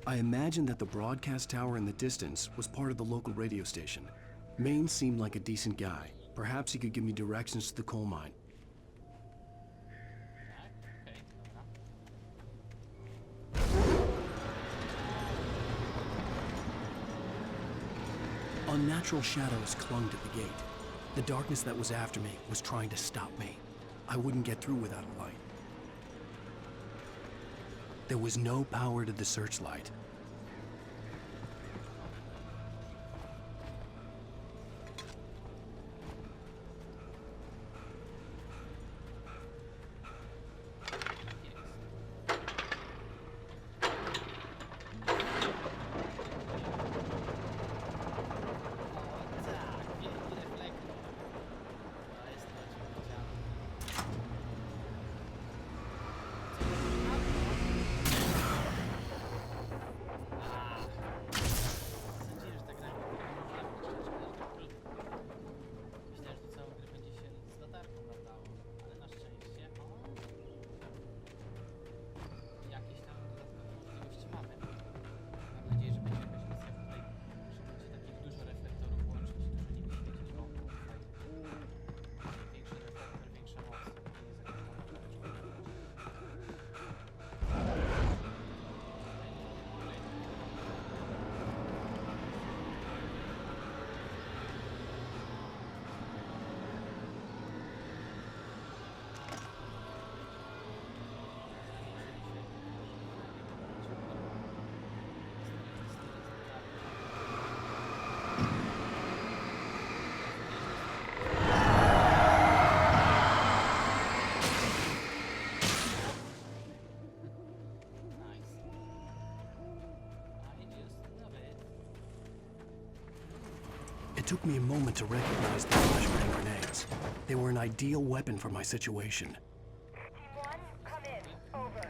I imagined that the broadcast tower in the distance was part of the local radio station. Maine seemed like a decent guy. Perhaps he could give me directions to the coal mine. Unnatural shadows clung to the gate. The darkness that was after me was trying to stop me. I wouldn't get through without a light. There was no power to the searchlight. It took me a moment to recognize the flashbang grenades. They were an ideal weapon for my situation. Team 1, come in. Over.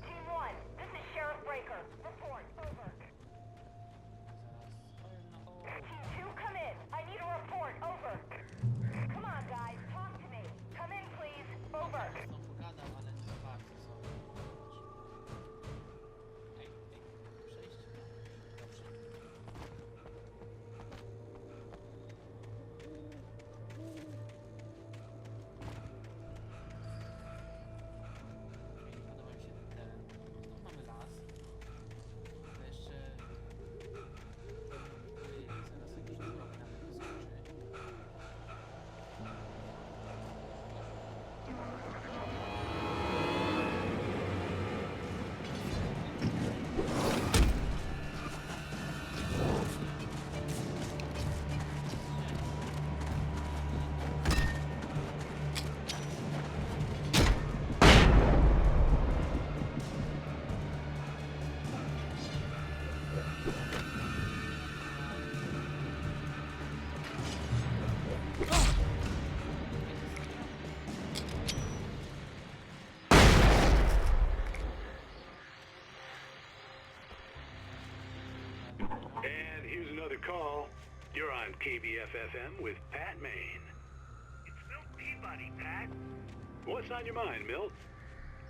Team 1, this is Sheriff Breaker. Report. Over. Team 2, come in. I need a report. Over. Come on, guys. Talk to me. Come in, please. Over. And here's another call. You're on KBF-FM with Pat Maine. It's Milt Peabody, Pat. What's on your mind, Milt?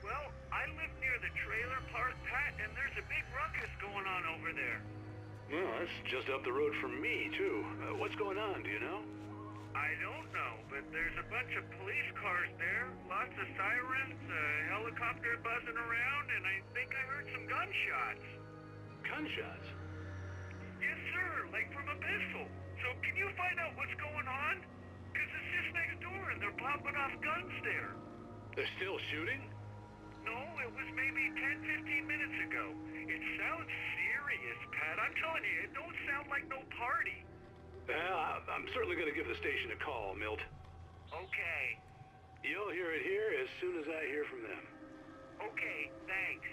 Well, I live near the trailer park, Pat, and there's a big ruckus going on over there. Well, that's just up the road from me, too. What's going on, do you know? I don't know, but there's a bunch of police cars there, lots of sirens, a helicopter buzzing around, and I think I heard some gunshots. Gunshots? Yes, sir, like from a pistol. So can you find out what's going on? Because it's just next door and they're popping off guns there. They're still shooting? No, it was maybe 10, 15 minutes ago. It sounds serious, Pat. I'm telling you, it don't sound like no party. Well, I'm certainly going to give the station a call, Milt. Okay. You'll hear it here as soon as I hear from them. Okay, thanks.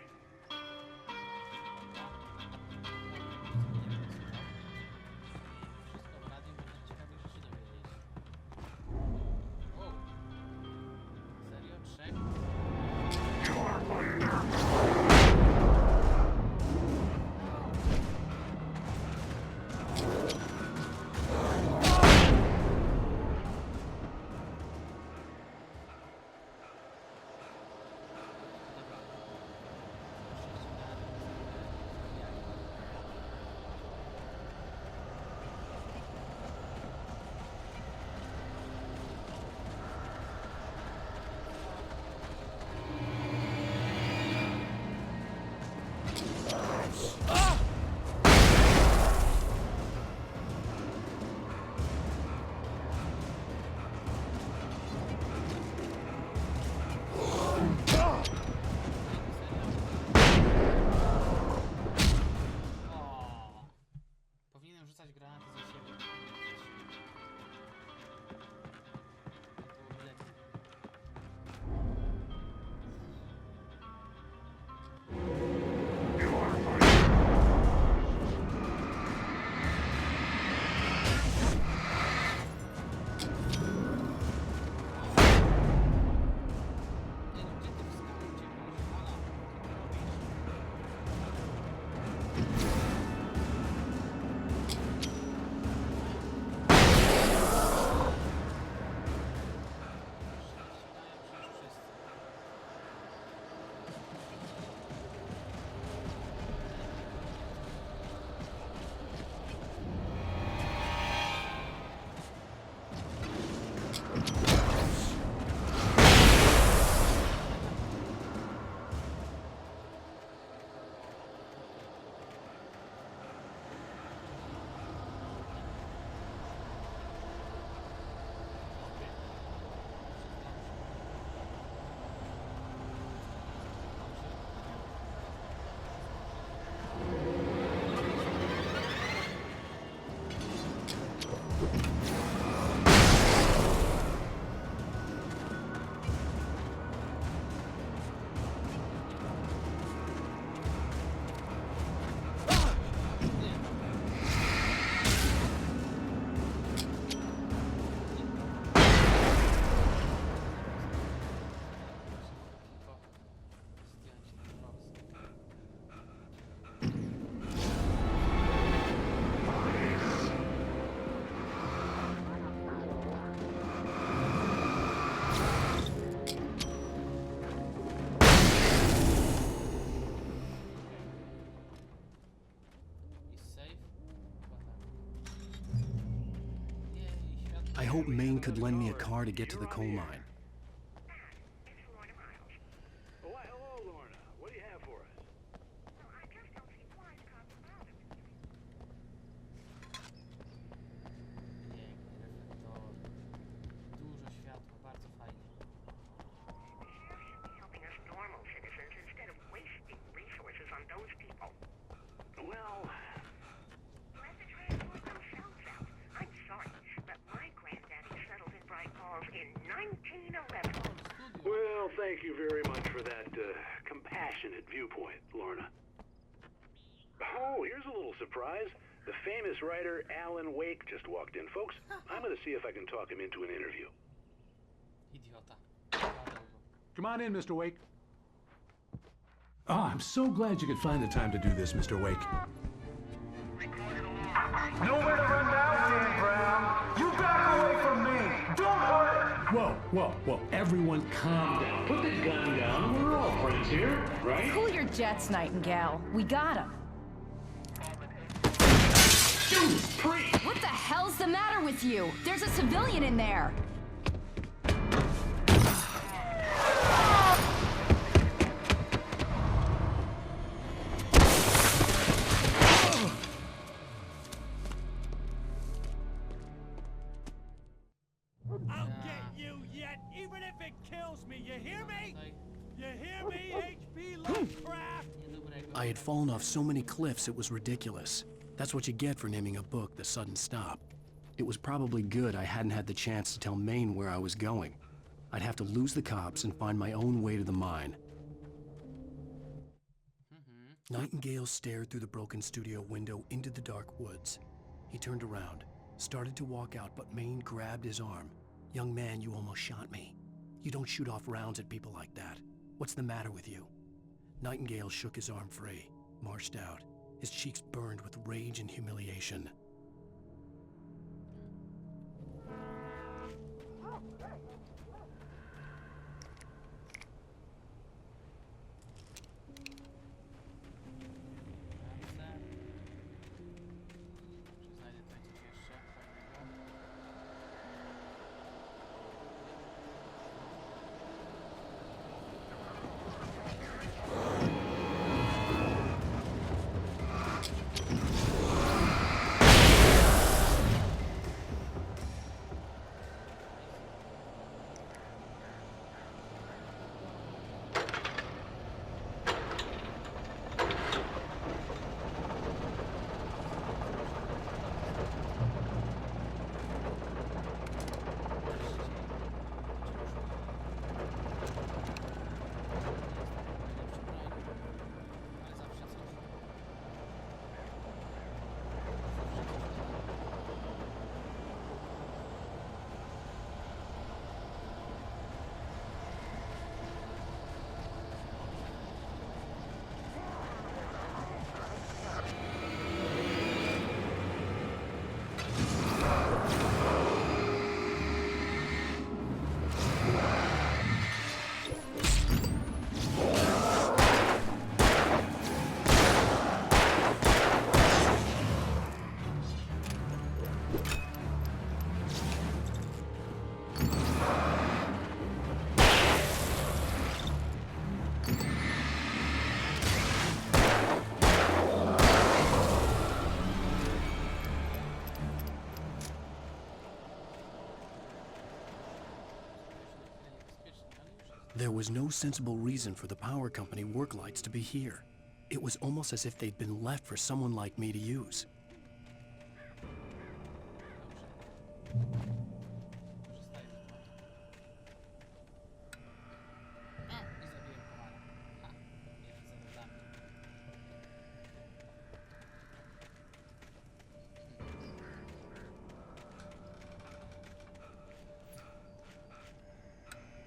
hoped Maine could lend me a car to get to the coal mine. It's Lorna Miles. Oh, why, hello, Lorna. What do you have for us? Well, I just don't see why the cops bothered with you. Piękny reflektor. Dużo światła, bardzo fajnie. The sheriff should be helping us normal citizens instead of wasting resources on those people. Well, Let the transport themselves out. I'm sorry, but my granddaddy settled in Bright Falls in 1911. Studio. well, thank you very much for that compassionate viewpoint, Lorna. Oh, here's a little surprise. The famous writer Alan Wake just walked in. Folks, I'm going to see if I can talk him into an interview. Idiota. Gadał go. Come on in, Mr. Wake. Oh, I'm so glad you could find the time to do this, Mr. Wake. Nowhere to run now, Dan Brown. You back away from me. Don't hurt it. Whoa. Everyone calm down. Put the gun down. We're all friends here, right? Cool your jets, Nightingale. We got him. Judas Priest! What the hell's the matter with you? There's a civilian in there. I'll get you yet, even if it kills me. You hear me? Tutaj You hear me, H.P. Lovecraft? niedobrego. I had fallen off so many cliffs it was ridiculous. That's what you get for naming a book The Sudden Stop. It was probably good I hadn't had the chance to tell Maine where I was going. I'd have to lose the cops and find my own way to the mine. Nightingale stared through the broken studio window into the dark woods. He turned around, started to walk out, but Maine grabbed his arm. "Young man, you almost shot me. You don't shoot off rounds at people like that. What's the matter with you?" Nightingale shook his arm free, marched out. His cheeks burned with rage and humiliation. Czy znajdę tutaj coś jeszcze fajnego? Ale zawsze coś. There was no sensible reason for the power company work lights to be here. It was almost as if they'd been left for someone like me to use. Korzystaję z tego. A, i zabiłem komara. Ha, pierwszy zadał dla mnie.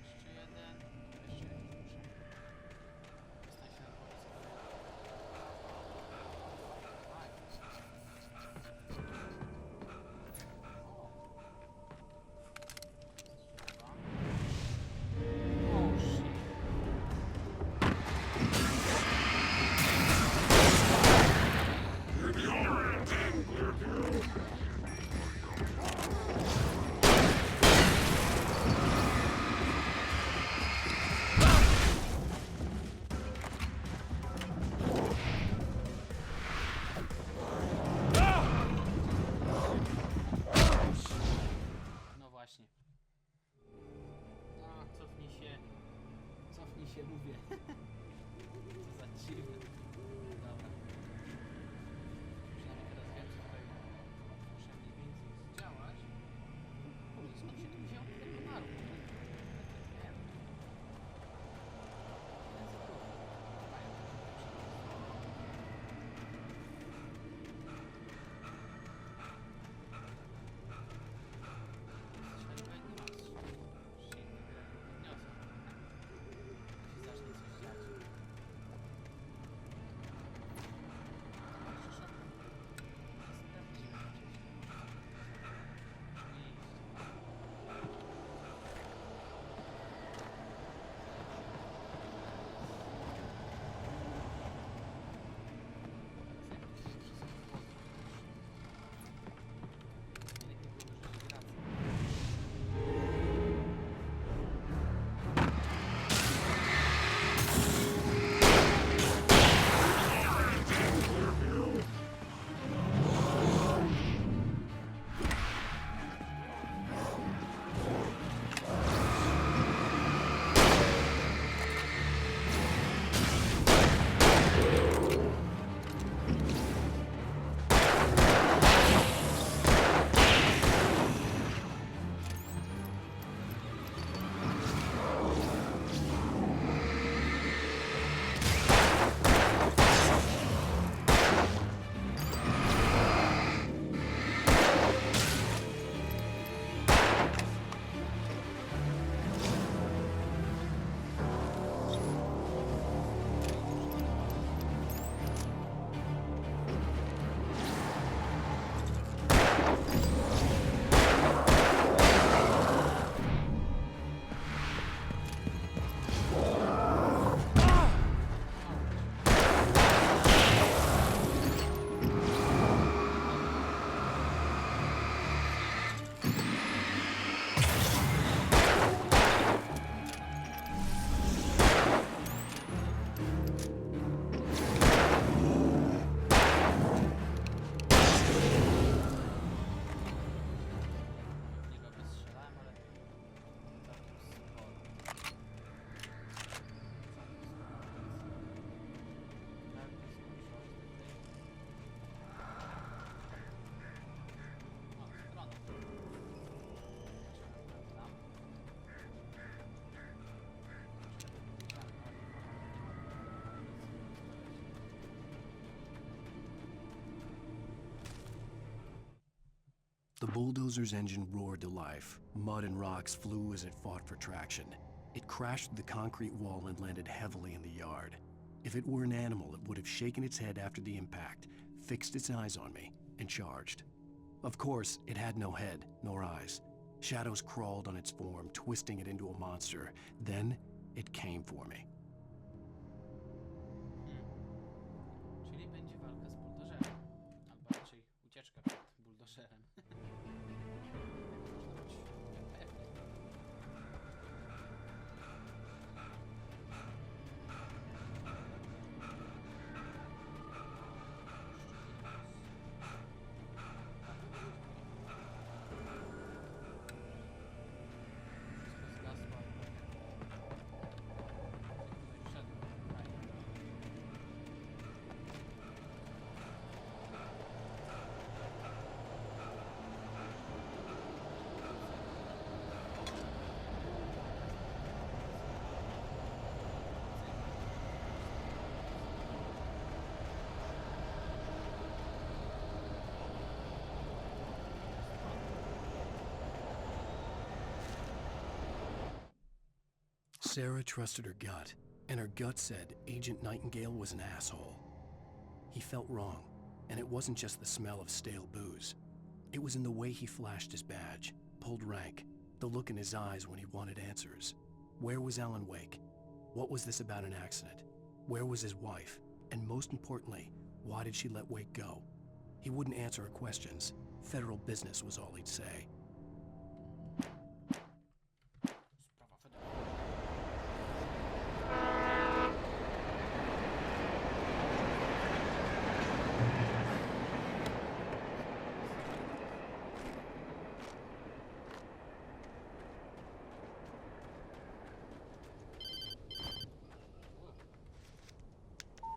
Jeszcze jeden. Jeszcze jeden muszę. Dostań się na górę sobie. Aj. O. się mówię. Co za dziwne. Dobra. Przynajmniej teraz wiem, co tutaj muszę mniej więcej zdziałać. Kurde, skąd się tu wziął ten komarów? Nie wiem. The bulldozer's engine roared to life. Mud and rocks flew as it fought for traction. It crashed through the concrete wall and landed heavily in the yard. If it were an animal, it would have shaken its head after the impact, fixed its eyes on me, and charged. Of course, it had no head, nor eyes. Shadows crawled on its form, twisting it into a monster. Then, it came for me. Czyli będzie walka z buldożerem. Albo raczej ucieczka przed buldożerem. Można być niepewny. Wszystko zgasło. Wszedłem. Fajnie. Sarah trusted her gut, and her gut said Agent Nightingale was an asshole. He felt wrong, and it wasn't just the smell of stale booze. It was in the way he flashed his badge, pulled rank, the look in his eyes when he wanted answers. Where was Alan Wake? What was this about an accident? Where was his wife? And most importantly, why did she let Wake go? He wouldn't answer her questions. Federal business was all he'd say. Sprawa federalna.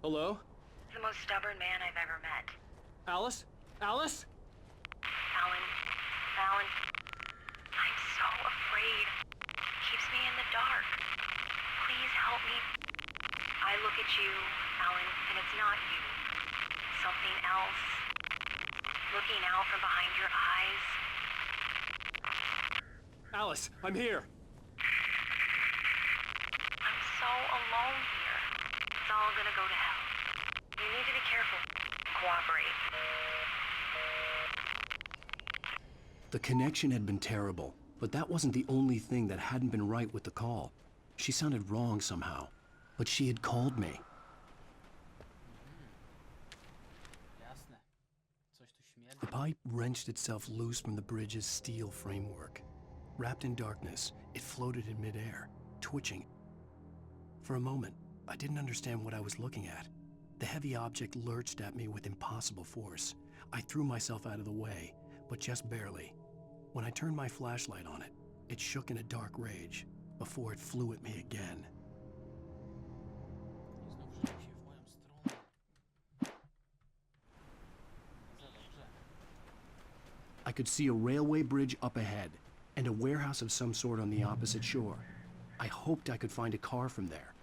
Hello? The most stubborn man I've ever met. Alice? Alice? Alan, I'm so afraid. Keeps me in the dark. Please help me. I look at you, Alan, and it's not you. Something else. Looking out from behind your eyes. Alice, I'm here. I'm so alone here. It's all gonna go to hell. You need to be careful. Cooperate. The connection had been terrible, but that wasn't the only thing that hadn't been right with the call. She sounded wrong somehow, but she had called me. Jasne. Coś tu śmierdzi. The pipe wrenched itself loose from the bridge's steel framework. Wrapped in darkness, it floated in midair, twitching. For a moment, I didn't understand what I was looking at. The heavy object lurched at me with impossible force. I threw myself out of the way, but just barely. When I turned my flashlight on it, it shook in a dark rage before it flew at me again. I znów rzucił się w moją stronę. Za dobrze. I could see a railway bridge up ahead and a warehouse of some sort on the opposite shore. I hoped I could find a car from there,